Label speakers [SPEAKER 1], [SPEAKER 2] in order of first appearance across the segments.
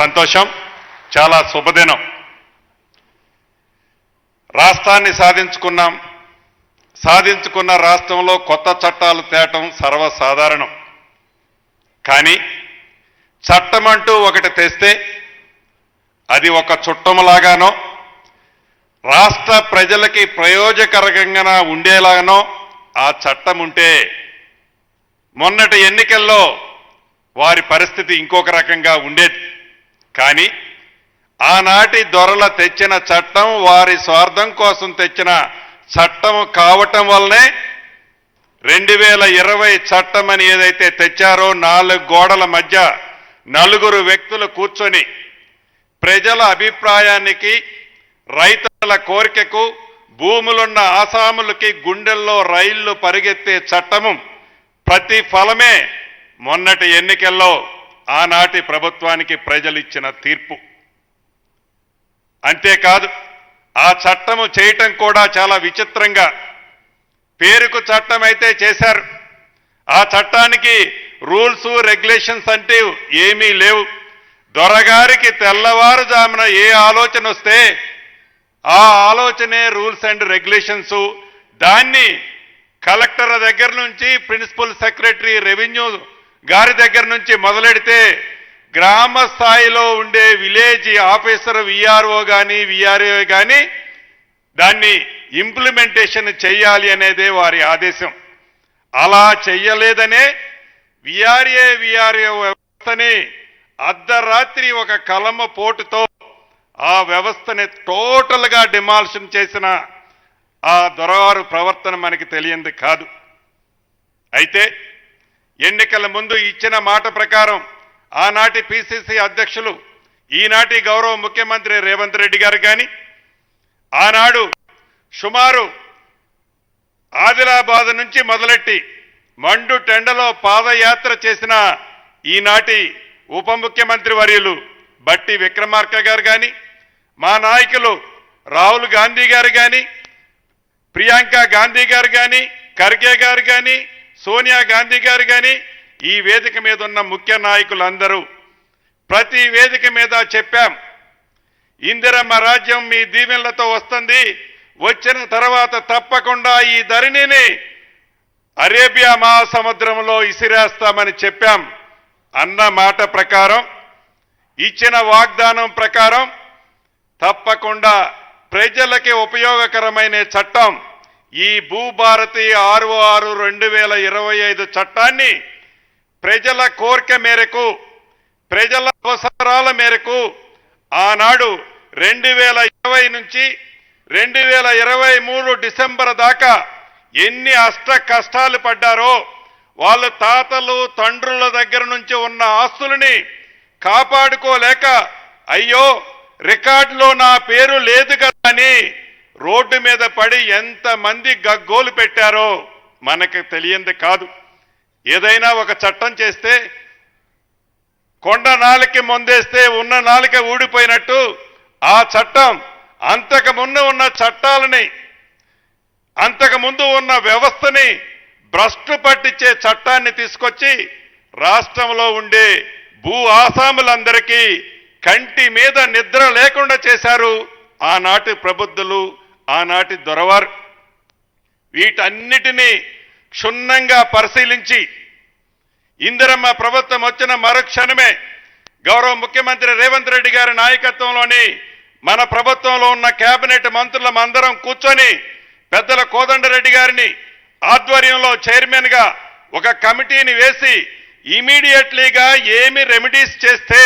[SPEAKER 1] సంతోషం, చాలా శుభదినం. రాష్ట్రాన్ని సాధించుకున్న రాష్ట్రంలో కొత్త చట్టాలు తేవటం సర్వసాధారణం. కానీ చట్టమంటూ ఒకటి తెస్తే అది ఒక చుట్టములాగానో రాష్ట్ర ప్రజలకి ప్రయోజకరంగా ఉండేలాగానో ఆ చట్టం ఉంటే మొన్నటి ఎన్నికల్లో వారి పరిస్థితి ఇంకొక రకంగా ఉండేది. కానీ ఆనాటి దొరల తెచ్చిన చట్టం వారి స్వార్థం కోసం తెచ్చిన చట్టం కావటం వల్లనే 2020 చట్టం అని ఏదైతే తెచ్చారో 4 గోడల మధ్య నలుగురు వ్యక్తులు కూర్చొని ప్రజల అభిప్రాయానికి, రైతుల కోరికకు, భూములున్న ఆసాములకి గుండెల్లో రైళ్లు పరిగెత్తే చట్టము ప్రతిఫలమే మొన్నటి ఎన్నికల్లో ఆనాటి ప్రభుత్వానికి ప్రజలు ఇచ్చిన తీర్పు. అంతేకాదు ఆ చట్టము చేయటం కూడా చాలా విచిత్రంగా, పేరుకు చట్టం అయితే చేశారు, ఆ చట్టానికి రూల్స్ రెగ్యులేషన్స్ అంటే ఏమీ లేవు. దొరగారికి తెల్లవారుజామున ఏ ఆలోచన వస్తే ఆ ఆలోచనే రూల్స్ అండ్ రెగ్యులేషన్స్. దాన్ని కలెక్టర్ దగ్గర నుంచి ప్రిన్సిపల్ సెక్రటరీ రెవెన్యూ గారి దగ్గర నుంచి మొదలెడితే గ్రామ స్థాయిలో ఉండే విలేజ్ ఆఫీసర్ విఆర్ఓ కానీ విఆర్ఏ కానీ దాన్ని ఇంప్లిమెంటేషన్ చేయాలి అనేదే వారి ఆదేశం. అలా చెయ్యలేదనే విఆర్ఓ వ్యవస్థని అర్ధరాత్రి ఒక కలమ పోటుతో ఆ వ్యవస్థని టోటల్గా డిమాలిషన్ చేసిన ఆ దొరవారు ప్రవర్తన మనకి తెలియంది కాదు. అయితే ఎన్నికల ముందు ఇచ్చిన మాట ప్రకారం ఆనాటి పిసిసి అధ్యక్షులు, ఈనాటి గౌరవ ముఖ్యమంత్రి రేవంత్ రెడ్డి గారు కానీ ఆనాడు సుమారు ఆదిలాబాద్ నుంచి మొదలెట్టి మండు టెండలో పాదయాత్ర చేసిన ఈనాటి ఉప ముఖ్యమంత్రి వర్యులు బట్టి విక్రమార్క గారు కానీ, మా నాయకులు రాహుల్ గాంధీ గారు కానీ, ప్రియాంక గాంధీ గారు కానీ, ఖర్గే గారు కానీ, సోనియా గాంధీ గారు కానీ, ఈ వేదిక మీద ఉన్న ముఖ్య నాయకులందరూ ప్రతి వేదిక మీద చెప్పాం, ఇందిరమ్మ రాజ్యం మీ దీవెనలతో వస్తుంది, వచ్చిన తర్వాత తప్పకుండా ఈ ధరణిని అరేబియా మహాసముద్రంలో ఇసిరేస్తామని చెప్పాం. అన్న మాట ప్రకారం, ఇచ్చిన వాగ్దానం ప్రకారం తప్పకుండా ప్రజలకి ఉపయోగకరమైన చట్టం ఈ భూభారతి 66/2025 చట్టాన్ని ప్రజల కోరిక మేరకు, ప్రజల అవసరాల మేరకు ఆనాడు 2020 నుంచి 2023 డిసెంబర్ దాకా ఎన్ని అష్ట కష్టాలు పడ్డారో, వాళ్ళు తాతలు తండ్రుల దగ్గర నుంచి ఉన్న ఆస్తులని కాపాడుకోలేక అయ్యో రికార్డులో నా పేరు లేదు కదా అని రోడ్డు మీద పడి ఎంతమంది గగ్గోలు పెట్టారో మనకు తెలియంది కాదు. ఏదైనా ఒక చట్టం చేస్తే కొండ నాలిక ముందేస్తే ఉన్న నాలిక ఊడిపోయినట్టు ఆ చట్టం అంతకుముందు ఉన్న చట్టాలని, అంతకుముందు ఉన్న వ్యవస్థని భ్రష్టు పట్టించే చట్టాన్ని తీసుకొచ్చి రాష్ట్రంలో ఉండే భూ ఆసాములందరికీ కంటి మీద నిద్ర లేకుండా చేశారు ఆనాటి ప్రబుద్ధులు, ఆనాటి దొరవారు. వీటన్నిటినీ క్షుణ్ణంగా పరిశీలించి ఇందిరమ్మ ప్రభుత్వం వచ్చిన మరుక్షణమే గౌరవ ముఖ్యమంత్రి రేవంత్ రెడ్డి గారి నాయకత్వంలోని మన ప్రభుత్వంలో ఉన్న కేబినెట్ మంత్రులందరం కూర్చొని పెద్దల కోదండరెడ్డి గారిని ఆధ్వర్యంలో చైర్మన్ గా ఒక కమిటీని వేసి ఇమీడియట్లీగా ఏమి రెమెడీస్ చేస్తే,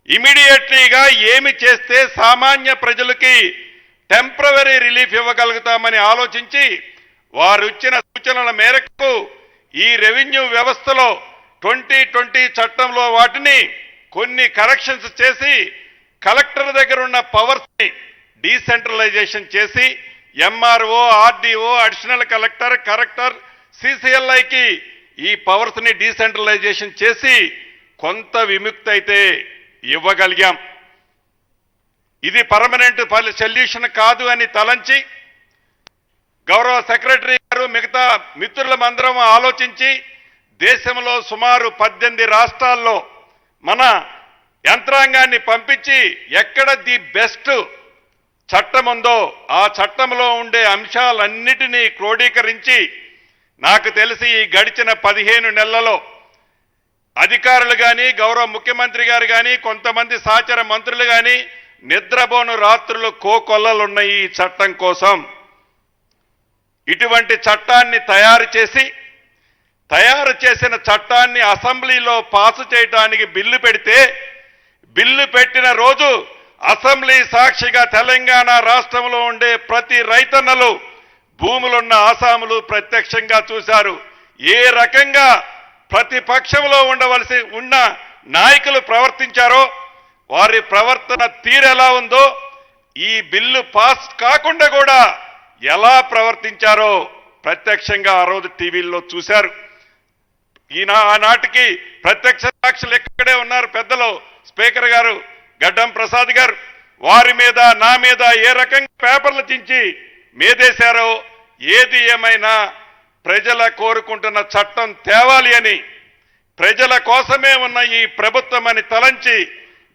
[SPEAKER 1] ఇమీడియట్లీగా ఏమి చేస్తే సామాన్య ప్రజలకి టెంపరరీ రిలీఫ్ ఇవ్వగలుగుతామని ఆలోచించి వారు ఇచ్చిన సూచనల మేరకు ఈ రెవెన్యూ వ్యవస్థలో 2020 చట్టంలో వాటిని కొన్ని కరెక్షన్స్ చేసి కలెక్టర్ దగ్గర ఉన్న పవర్స్ ని డీసెంట్రలైజేషన్ చేసి ఎంఆర్ఓ, ఆర్డీఓ, అడిషనల్ కలెక్టర్, సిసిఎల్ఐకి ఈ పవర్స్ ని డీసెంట్రలైజేషన్ చేసి కొంత విముక్తి అయితే ఇవ్వగలిగాం. ఇది పర్మనెంట్ సొల్యూషన్ కాదు అని తలంచి గౌరవ సెక్రటరీ గారు మిగతా మిత్రులమందరం ఆలోచించి దేశంలో సుమారు 18 రాష్ట్రాల్లో మన యంత్రాంగాన్ని పంపించి ఎక్కడ ది బెస్ట్ చట్టం ఉందో ఆ చట్టంలో ఉండే అంశాలన్నిటినీ క్రోడీకరించి నాకు తెలిసి ఈ గడిచిన 15 నెలలలో అధికారులు కానీ గౌరవ ముఖ్యమంత్రి గారు కానీ కొంతమంది సహచర మంత్రులు కానీ నిద్రపోను రాత్రులు కోకొల్లలున్నాయి ఈ చట్టం కోసం. ఇటువంటి చట్టాన్ని తయారు చేసిన చట్టాన్ని అసెంబ్లీలో పాసు చేయడానికి బిల్లు పెడితే బిల్లు పెట్టిన రోజు అసెంబ్లీ సాక్షిగా తెలంగాణ రాష్ట్రంలో ఉండే ప్రతి రైతన్నలు భూములున్న ఆసాములు ప్రత్యక్షంగా చూశారు. ఏ రకంగా ప్రతిపక్షంలో ఉన్న నాయకులు ప్రవర్తించారో వారి ప్రవర్తన తీరెలా ఉందో ఈ బిల్లు పాస్ కాకుండా కూడా ఎలా ప్రత్యక్షంగా ఆ రోజు టీవీల్లో చూశారు. ఆనాటికి ప్రత్యక్ష సాక్షులు ఎక్కడే ఉన్నారు పెద్దలు స్పీకర్ గారు గడ్డం ప్రసాద్ గారు. వారి మీద నా మీద ఏ రకంగా పేపర్లు చించి మేదేశారో ఏది ఏమైనా ప్రజల కోరుకుంటున్న చట్టం తేవాలి అని ప్రజల కోసమే ఉన్న ఈ ప్రభుత్వం అని తలంచి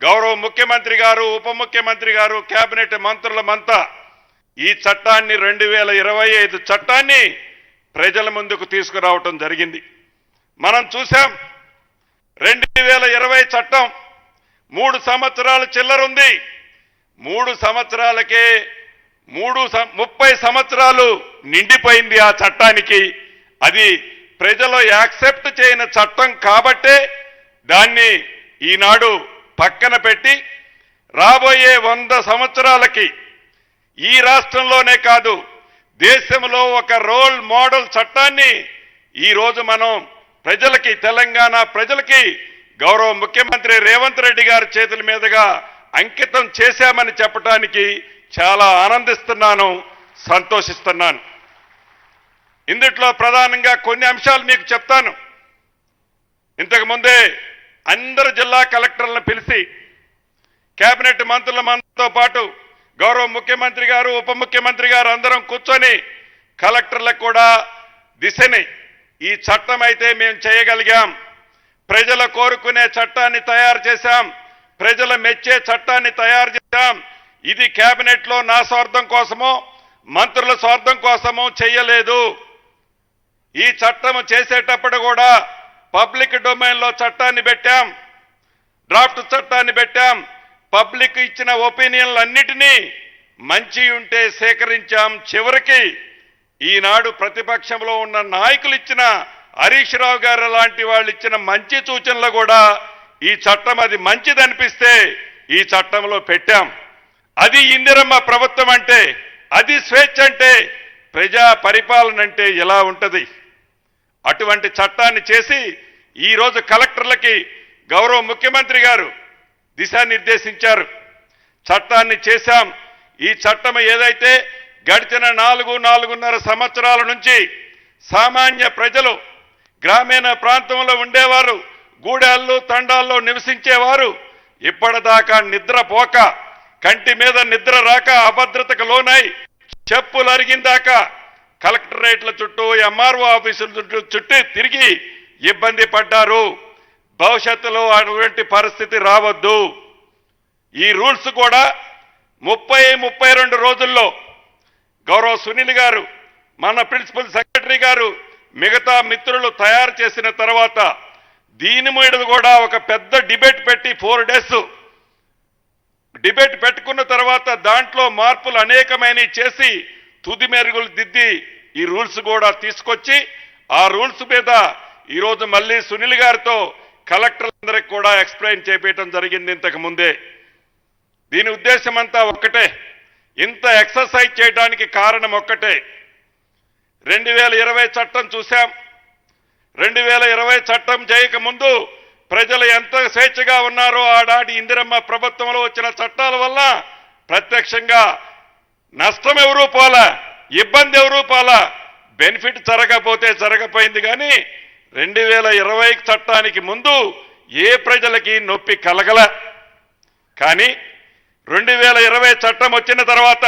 [SPEAKER 1] గౌరవ ముఖ్యమంత్రి గారు ఉప ముఖ్యమంత్రి గారు కేబినెట్ మంత్రులమంతా ఈ చట్టాన్ని 2025 చట్టాన్ని ప్రజల ముందుకు తీసుకురావటం జరిగింది. మనం చూసాం 2020 చట్టం 3 సంవత్సరాలు చిల్లరుంది. 3 సంవత్సరాలకే 30 సంవత్సరాలు నిండిపోయింది ఆ చట్టానికి. అది ప్రజలు యాక్సెప్ట్ చేయని చట్టం కాబట్టే దాన్ని ఈనాడు పక్కన పెట్టి రాబోయే 100 సంవత్సరాలకి ఈ రాష్ట్రంలోనే కాదు దేశంలో ఒక రోల్ మోడల్ చట్టాన్ని ఈరోజు మనం ప్రజలకి తెలంగాణ ప్రజలకి గౌరవ ముఖ్యమంత్రి రేవంత్ రెడ్డి గారి చేతుల మీదుగా అంకితం చేశామని చెప్పడానికి చాలా ఆనందిస్తున్నాను, సంతోషిస్తున్నాను. ఇందుట్లో ప్రధానంగా కొన్ని అంశాలు మీకు చెప్తాను. ఇంతకు ముందే అందరు జిల్లా కలెక్టర్లను పిలిచి కేబినెట్ మంత్రుల మనతో పాటు గౌరవ ముఖ్యమంత్రి గారు ఉప ముఖ్యమంత్రి గారు అందరం కూర్చొని కలెక్టర్లకు కూడా దిశని ఈ చట్టం అయితే మేము చేయగలిగాం, ప్రజల కోరుకునే చట్టాన్ని తయారు చేశాం, ప్రజల మెచ్చే చట్టాన్ని తయారు చేశాం. ఇది కేబినెట్లో నా స్వార్థం కోసమో మంత్రుల స్వార్థం కోసమో చేయలేదు. ఈ చట్టం చేసేటప్పుడు కూడా పబ్లిక్ డొమైన్లో చట్టాన్ని పెట్టాం, డ్రాఫ్ట్ చట్టాన్ని పెట్టాం. పబ్లిక్ ఇచ్చిన ఒపీనియన్లన్నిటినీ మంచి ఉంటే సేకరించాం. చివరికి ఈనాడు ప్రతిపక్షంలో ఉన్న నాయకులు ఇచ్చిన హరీష్ రావు గారు లాంటి వాళ్ళు ఇచ్చిన మంచి సూచనలు కూడా ఈ చట్టం అది మంచిదనిపిస్తే ఈ చట్టంలో పెట్టాం. అది ఇందిరమ్మ ప్రభుత్వం అంటే, అది స్వేచ్ఛ అంటే, ప్రజా పరిపాలన అంటే ఎలా ఉంటది? అటువంటి చట్టాన్ని చేసి ఈరోజు కలెక్టర్లకి గౌరవ ముఖ్యమంత్రి గారు దిశానిర్దేశించారు. చట్టాన్ని చేశాం. ఈ చట్టం ఏదైతే గడిచిన 4.5 సంవత్సరాల నుంచి సామాన్య ప్రజలు గ్రామీణ ప్రాంతంలో ఉండేవారు, గూడాల్లో తండాల్లో నివసించేవారు ఇప్పటిదాకా నిద్రపోక, కంటి మీద నిద్ర రాక, అభద్రతకు లోనై చెప్పులు అరిగిందాకా కలెక్టరేట్ల చుట్టూ ఎంఆర్ఓ ఆఫీసుల చుట్టూ తిరిగి ఇబ్బంది పడ్డారు. భవిష్యత్తులో అటువంటి పరిస్థితి రావద్దు. ఈ రూల్స్ కూడా 30-32 రోజుల్లో గౌరవ సునీల్ గారు, మన ప్రిన్సిపల్ సెక్రటరీ గారు, మిగతా మిత్రులు తయారు చేసిన తర్వాత దీని మీద కూడా ఒక పెద్ద డిబేట్ పెట్టి 4 డేస్ డిబేట్ పెట్టుకున్న తర్వాత దాంట్లో మార్పులు అనేకమైనవి చేసి తుది మెరుగులు దిద్ది ఈ రూల్స్ కూడా తీసుకొచ్చి ఆ రూల్స్ మీద ఈరోజు మళ్ళీ సునీల్ గారితో కలెక్టర్లందరికీ కూడా ఎక్స్ప్లెయిన్ చేపించడం జరిగింది ఇంతకు ముందే. దీని ఉద్దేశం అంతా ఒక్కటే, ఇంత ఎక్సర్సైజ్ చేయడానికి కారణం ఒక్కటే. 2020 చట్టం చూశాం. 2020 చట్టం చేయకముందు ప్రజలు ఎంత స్వేచ్ఛగా ఉన్నారో ఆనాటి ఇందిరమ్మ ప్రభుత్వంలో వచ్చిన చట్టాల వల్ల ప్రత్యక్షంగా నష్టం ఎవరూ పోలా, ఇబ్బంది ఎవరూ పోలా, బెనిఫిట్ జరగకపోతే జరగపోయింది. కానీ 2020 చట్టానికి ముందు ఏ ప్రజలకి నొప్పి కలగల. కానీ 2020 చట్టం వచ్చిన తర్వాత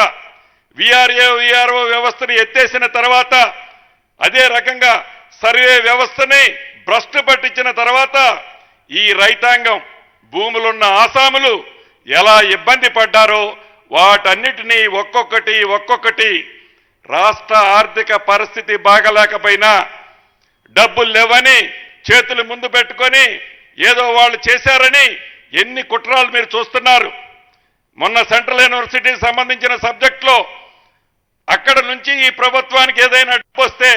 [SPEAKER 1] విఆర్ఓ వ్యవస్థను ఎత్తేసిన తర్వాత, అదే రకంగా సర్వే వ్యవస్థని భ్రష్టు పట్టించిన తర్వాత ఈ రైతాంగం భూములున్న ఆసాములు ఎలా ఇబ్బంది పడ్డారో వాటన్నిటినీ ఒక్కొక్కటి రాష్ట్ర ఆర్థిక పరిస్థితి బాగలేకపోయినా డబ్బులు లేవని చేతులు ముందు పెట్టుకొని ఏదో వాళ్ళు చేశారని ఎన్ని కుట్రాలు మీరు చూస్తున్నారు. మొన్న సెంట్రల్ యూనివర్సిటీకి సంబంధించిన సబ్జెక్టులో అక్కడ నుంచి ఈ ప్రభుత్వానికి ఏదైనా డబ్బు వస్తే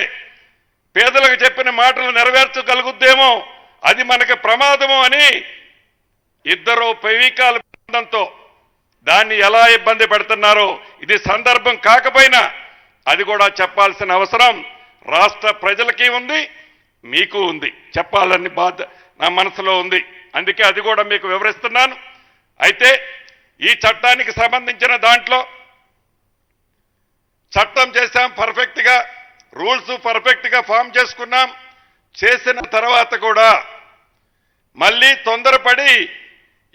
[SPEAKER 1] పేదలకు చెప్పిన మాటలు నెరవేర్చగలుగుద్దేమో, అది మనకి ప్రమాదము అని ఇద్దరు పెవికాల బృందంతో దాన్ని ఎలా ఇబ్బంది పెడుతున్నారో ఇది సందర్భం కాకపోయినా అది కూడా చెప్పాల్సిన అవసరం రాష్ట్ర ప్రజలకి ఉంది, మీకు ఉంది, చెప్పాలని బాధ నా మనసులో ఉంది. అందుకే అది కూడా మీకు వివరిస్తున్నాను. అయితే ఈ చట్టానికి సంబంధించిన దాంట్లో చట్టం చేశాం, పర్ఫెక్ట్గా రూల్స్ పర్ఫెక్ట్గా ఫామ్ చేసుకున్నాం. చేసిన తర్వాత కూడా మళ్ళీ తొందరపడి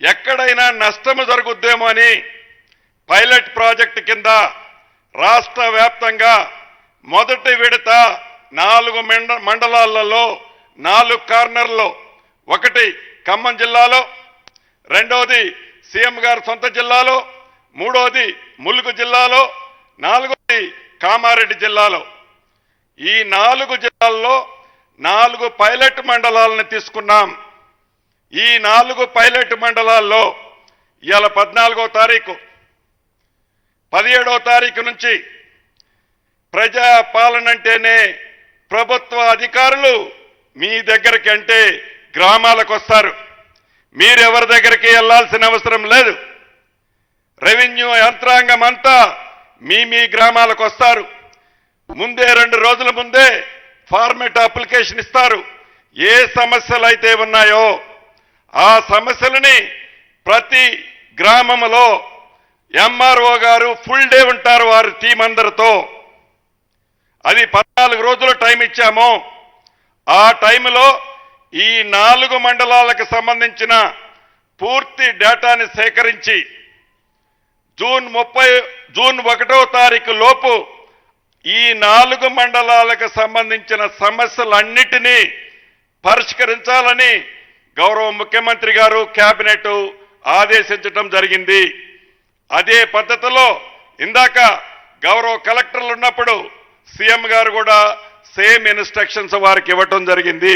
[SPEAKER 1] ఎక్కడైనా నష్టము జరుగుద్దేమో అని పైలట్ ప్రాజెక్టు కింద రాష్ట్ర వ్యాప్తంగా మొదటి విడత 4 మండలాలలో 4 కార్నర్లో, ఒకటి ఖమ్మం జిల్లాలో, రెండోది సీఎం గారి సొంత జిల్లాలో, మూడోది ములుగు జిల్లాలో, నాలుగోది కామారెడ్డి జిల్లాలో, ఈ 4 జిల్లాల్లో 4 పైలట్ మండలాలను తీసుకున్నాం. ఈ 4 పైలట్ మండలాల్లో ఇవాళ 14వ తారీఖు 17వ తారీఖు నుంచి ప్రజా పాలన అంటేనే ప్రభుత్వ అధికారులు మీ దగ్గరికి అంటే గ్రామాలకు వస్తారు. మీరెవరి దగ్గరికి వెళ్లాల్సిన అవసరం లేదు. రెవెన్యూ యంత్రాంగం అంతా మీ గ్రామాలకు వస్తారు. ముందే 2 రోజుల ముందే ఫార్మేట్ అప్లికేషన్ ఇస్తారు. ఏ సమస్యలు అయితే ఉన్నాయో ఆ సమస్యలని ప్రతి గ్రామంలో ఎంఆర్ఓ గారు ఫుల్ డే ఉంటారు వారి టీం అందరితో. అది 14 రోజులు టైం ఇచ్చాము. ఆ టైంలో ఈ 4 మండలాలకు సంబంధించిన పూర్తి డేటాని సేకరించి జూన్ 1వ తారీఖు లోపు ఈ 4 మండలాలకు సంబంధించిన సమస్యలన్నిటినీ పరిష్కరించాలని గౌరవ ముఖ్యమంత్రి గారు కేబినెట్ ఆదేశించడం జరిగింది. అదే పద్ధతిలో ఇందాక గౌరవ కలెక్టర్లు ఉన్నప్పుడు సీఎం గారు కూడా సేమ్ ఇన్స్ట్రక్షన్స్ వారికి ఇవ్వటం జరిగింది.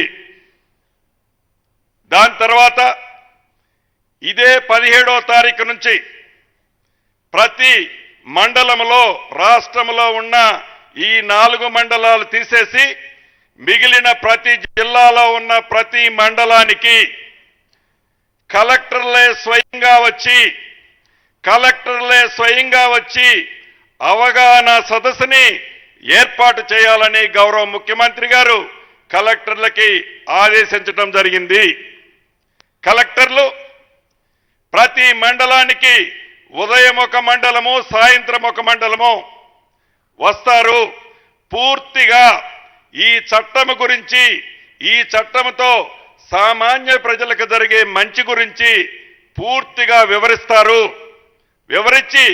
[SPEAKER 1] దాని తర్వాత ఇదే 17వ తారీఖు నుంచి ప్రతి మండలంలో రాష్ట్రంలో ఉన్న ఈ 4 మండలాలు తీసేసి మిగిలిన ప్రతి జిల్లాలో ఉన్న ప్రతి మండలానికి కలెక్టర్లే స్వయంగా వచ్చి అవగాహన సదస్సుని ఏర్పాటు చేయాలని గౌరవ ముఖ్యమంత్రి గారు కలెక్టర్లకి ఆదేశించడం జరిగింది. కలెక్టర్లు ప్రతి మండలానికి ఉదయం ఒక మండలము, సాయంత్రం ఒక మండలము వస్తారు. పూర్తిగా ఈ చట్టం గురించి, ఈ చట్టంతో సామాన్య ప్రజలకు జరిగే మంచి గురించి పూర్తిగా వివరిస్తారు. వివరించి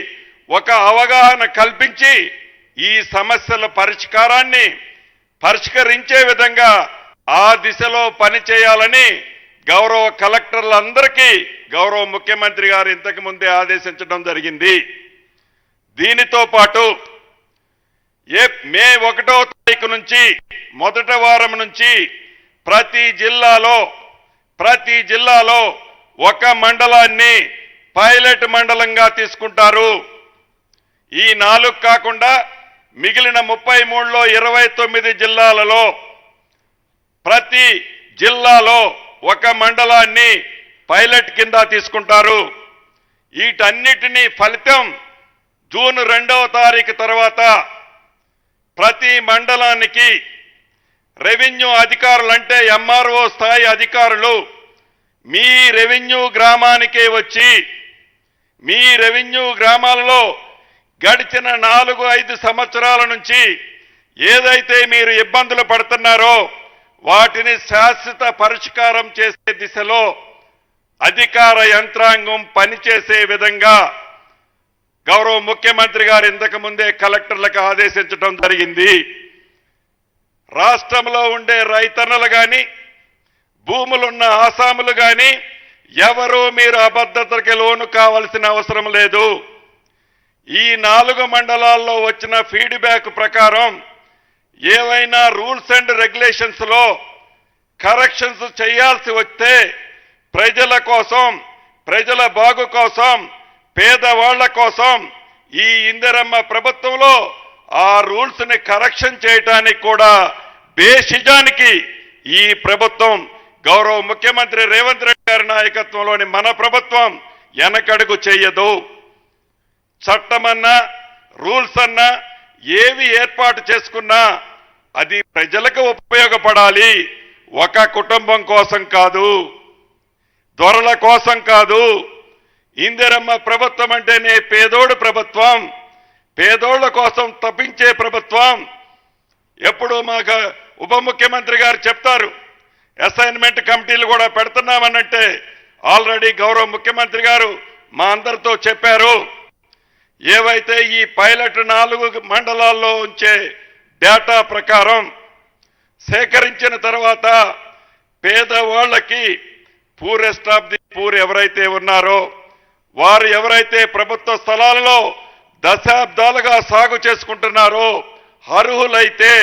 [SPEAKER 1] ఒక అవగాహన కల్పించి ఈ సమస్యల పరిష్కరించే విధంగా ఆ దిశలో పనిచేయాలని గౌరవ కలెక్టర్లందరికీ గౌరవ ముఖ్యమంత్రి గారు ఇంతకు ముందే ఆదేశించడం జరిగింది. దీనితో పాటు మే 1వ తారీఖు నుంచి మొదటి వారం నుంచి ప్రతి జిల్లాలో ఒక మండలాన్ని పైలట్ మండలంగా తీసుకుంటారు. ఈ 4 కాకుండా మిగిలిన 33లో 29 జిల్లాలలో ప్రతి జిల్లాలో ఒక మండలాన్ని పైలట్ కింద తీసుకుంటారు. వీటన్నిటినీ ఫలితం జూన్ 2వ తారీఖు తర్వాత ప్రతి మండలానికి రెవెన్యూ అధికారులు అంటే ఎంఆర్ఓ స్థాయి అధికారులు మీ రెవెన్యూ గ్రామానికే వచ్చి మీ రెవెన్యూ గ్రామాలలో గడిచిన 4-5 సంవత్సరాల నుంచి ఏదైతే మీరు ఇబ్బందులు పడుతున్నారో వాటిని శాశ్వత పరిష్కారం చేసే దిశలో అధికార యంత్రాంగం పనిచేసే విధంగా గౌరవ ముఖ్యమంత్రి గారు ఇంతకు ముందే కలెక్టర్లకు ఆదేశించడం జరిగింది. రాష్ట్రంలో ఉండే రైతన్నలు కానీ, భూములున్న ఆసాములు కానీ, ఎవరు మీరు అబద్ధతకి లోను కావాల్సిన అవసరం లేదు. ఈ 4 మండలాల్లో వచ్చిన ఫీడ్బ్యాక్ ప్రకారం ఏవైనా రూల్స్ అండ్ రెగ్యులేషన్స్ లో కరెక్షన్స్ చేయాల్సి వస్తే ప్రజల కోసం, ప్రజల బాగు కోసం, పేదవాళ్ల కోసం ఈ ఇందిరమ్మ ప్రభుత్వంలో ఆ రూల్స్ ని కరెక్షన్ చేయడానికి కూడా బేషిజానికి ఈ ప్రభుత్వం గౌరవ ముఖ్యమంత్రి రేవంత్ రెడ్డి గారి నాయకత్వంలోని మన ప్రభుత్వం వెనకడుగు చేయదు. చట్టమన్నా రూల్స్ అన్నా ఏవి ఏర్పాటు చేసుకున్నా అది ప్రజలకు ఉపయోగపడాలి. ఒక కుటుంబం కోసం కాదు, దొరల కోసం కాదు. ఇందిరమ్మ ప్రభుత్వం అంటేనే పేదోడు ప్రభుత్వం, పేదోళ్ల కోసం తప్పించే ప్రభుత్వం. ఎప్పుడు మాకు ఉప ముఖ్యమంత్రి గారు చెప్తారు అసైన్మెంట్ కమిటీలు కూడా పెడుతున్నామనంటే ఆల్రెడీ గౌరవ ముఖ్యమంత్రి గారు మా అందరితో చెప్పారు. ఏవైతే ఈ పైలట్ 4 మండలాల్లో ఉంచే డేటా ప్రకారం సేకరించిన తర్వాత పేదవాళ్లకి పూరెస్ట్ ఆఫ్ ది పూర్ ఎవరైతే ఉన్నారో వారు ఎవరైతే ప్రభుత్వ స్థలాలలో దశాబ్దాలుగా సాగు చేసుకుంటున్నారో అర్హులైతే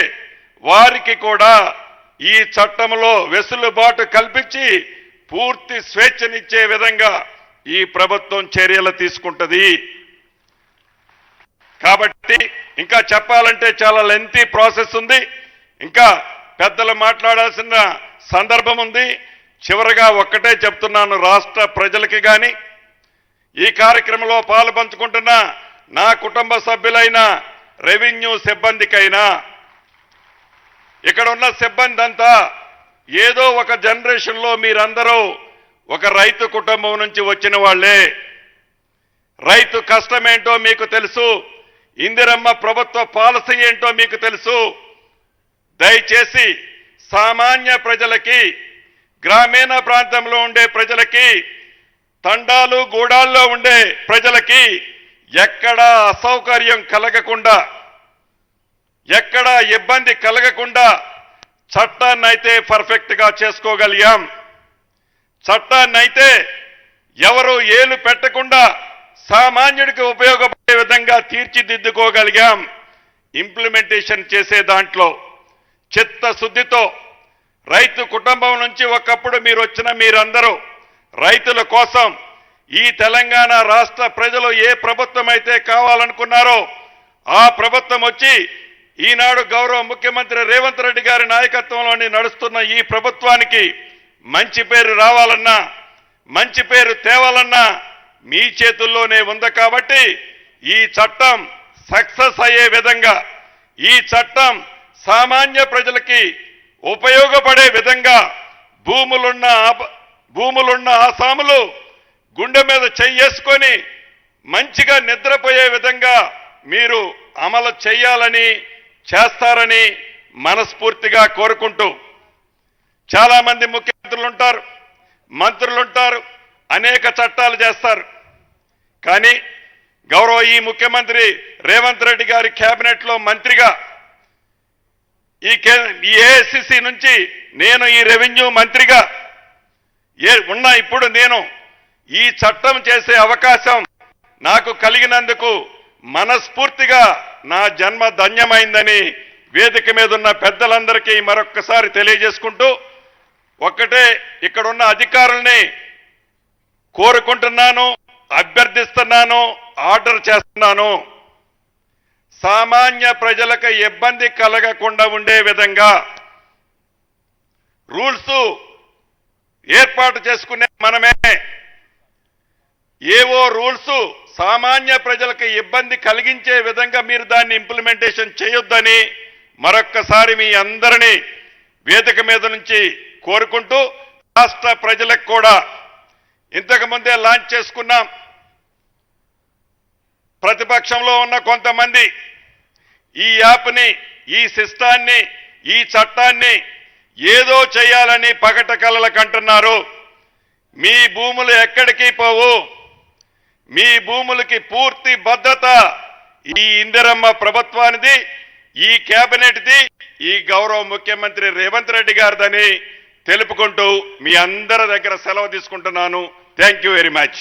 [SPEAKER 1] వారికి కూడా ఈ చట్టంలో వెసులుబాటు కల్పించి పూర్తి స్వేచ్ఛనిచ్చే విధంగా ఈ ప్రభుత్వం చర్యలు తీసుకుంటది. కాబట్టి ఇంకా చెప్పాలంటే చాలా లెంతీ ప్రాసెస్ ఉంది, ఇంకా పెద్దలు మాట్లాడాల్సిన సందర్భం ఉంది. చివరగా ఒక్కటే చెప్తున్నాను, రాష్ట్ర ప్రజలకి కానీ ఈ కార్యక్రమంలో పాలు పంచుకుంటున్న నా కుటుంబ సభ్యులైన రెవెన్యూ సిబ్బందికైనా, ఇక్కడ ఉన్న సిబ్బంది అంతా ఏదో ఒక జనరేషన్ లో మీరందరూ ఒక రైతు కుటుంబం నుంచి వచ్చిన వాళ్ళే. రైతు కష్టమేంటో మీకు తెలుసు, ఇందిరమ్మ ప్రభుత్వ పాలసీ ఏంటో మీకు తెలుసు. దయచేసి సామాన్య ప్రజలకి, గ్రామీణ ప్రాంతంలో ఉండే ప్రజలకి, తండాలు గూడాల్లో ఉండే ప్రజలకి ఎక్కడా అసౌకర్యం కలగకుండా, ఎక్కడా ఇబ్బంది కలగకుండా చట్టాన్ని అయితే పర్ఫెక్ట్ గా చేసుకోగలిగాం. చట్టాన్ని అయితే ఎవరు ఏలు పెట్టకుండా సామాన్యుడికి ఉపయోగపడే విధంగా తీర్చిదిద్దుకోగలిగాం. ఇంప్లిమెంటేషన్ చేసే దాంట్లో చిత్తశుద్ధితో రైతు కుటుంబం నుంచి ఒకప్పుడు మీరు వచ్చిన మీరందరూ రైతుల కోసం ఈ తెలంగాణ రాష్ట్ర ప్రజలు ఏ ప్రభుత్వం అయితే కావాలనుకున్నారో ఆ ప్రభుత్వం వచ్చి ఈనాడు గౌరవ ముఖ్యమంత్రి రేవంత్ రెడ్డి గారి నాయకత్వంలోని నడుస్తున్న ఈ ప్రభుత్వానికి మంచి పేరు రావాలన్నా, మంచి పేరు తేవాలన్నా మీ చేతుల్లోనే ఉంది. కాబట్టి ఈ చట్టం సక్సెస్ అయ్యే విధంగా, ఈ చట్టం సామాన్య ప్రజలకి ఉపయోగపడే విధంగా భూములున్న ఆసాములు గుండె మీద చెయ్యేసుకొని మంచిగా నిద్రపోయే విధంగా మీరు అమలు చేయాలని, చేస్తారని మనస్ఫూర్తిగా కోరుకుంటూ, చాలా మంది ముఖ్యమంత్రులు ఉంటారు, మంత్రులు ఉంటారు, అనేక చట్టాలు చేస్తారు. కానీ గౌరవ ఈ ముఖ్యమంత్రి రేవంత్ రెడ్డి గారి కేబినెట్ లో మంత్రిగా ఈ ఏఐసిసి నుంచి నేను ఈ రెవెన్యూ మంత్రిగా ఇప్పుడు నేను ఈ చట్టం చేసే అవకాశం నాకు కలిగినందుకు మనస్ఫూర్తిగా నా జన్మ ధన్యమైందని వేదిక మీద ఉన్న పెద్దలందరికీ మరొక్కసారి తెలియజేసుకుంటూ, ఒక్కటే ఇక్కడున్న అధికారుల్ని కోరుకుంటున్నాను, అభ్యర్థిస్తున్నాను, ఆర్డర్ చేస్తున్నాను. సామాన్య ప్రజలకు ఇబ్బంది కలగకుండా ఉండే విధంగా రూల్స్ ఏర్పాటు చేసుకునే మనమే. ఏవో రూల్స్ సామాన్య ప్రజలకు ఇబ్బంది కలిగించే విధంగా మీరు దాన్ని ఇంప్లిమెంటేషన్ చేయొద్దని మరొక్కసారి మీ అందరినీ వేదిక మీద నుంచి కోరుకుంటూ, రాష్ట్ర ప్రజలకు కూడా ఇంతకు ముందే లాంచ్ చేసుకున్నాం. ప్రతిపక్షంలో ఉన్న కొంతమంది ఈ యాప్ని, ఈ సిస్టాన్ని, ఈ చట్టాన్ని ఏదో చేయాలని పగట కలలకు అంటున్నారు. మీ భూములు ఎక్కడికి పోవు, మీ భూములకి పూర్తి భద్రత ఈ ఇందిరమ్మ ప్రభుత్వానిది, ఈ కేబినెట్ది, ఈ గౌరవ ముఖ్యమంత్రి రేవంత్ రెడ్డి గారిదని తెలుపుకుంటూ మీ అందరి దగ్గర సెలవు తీసుకుంటున్నాను. Thank you very much.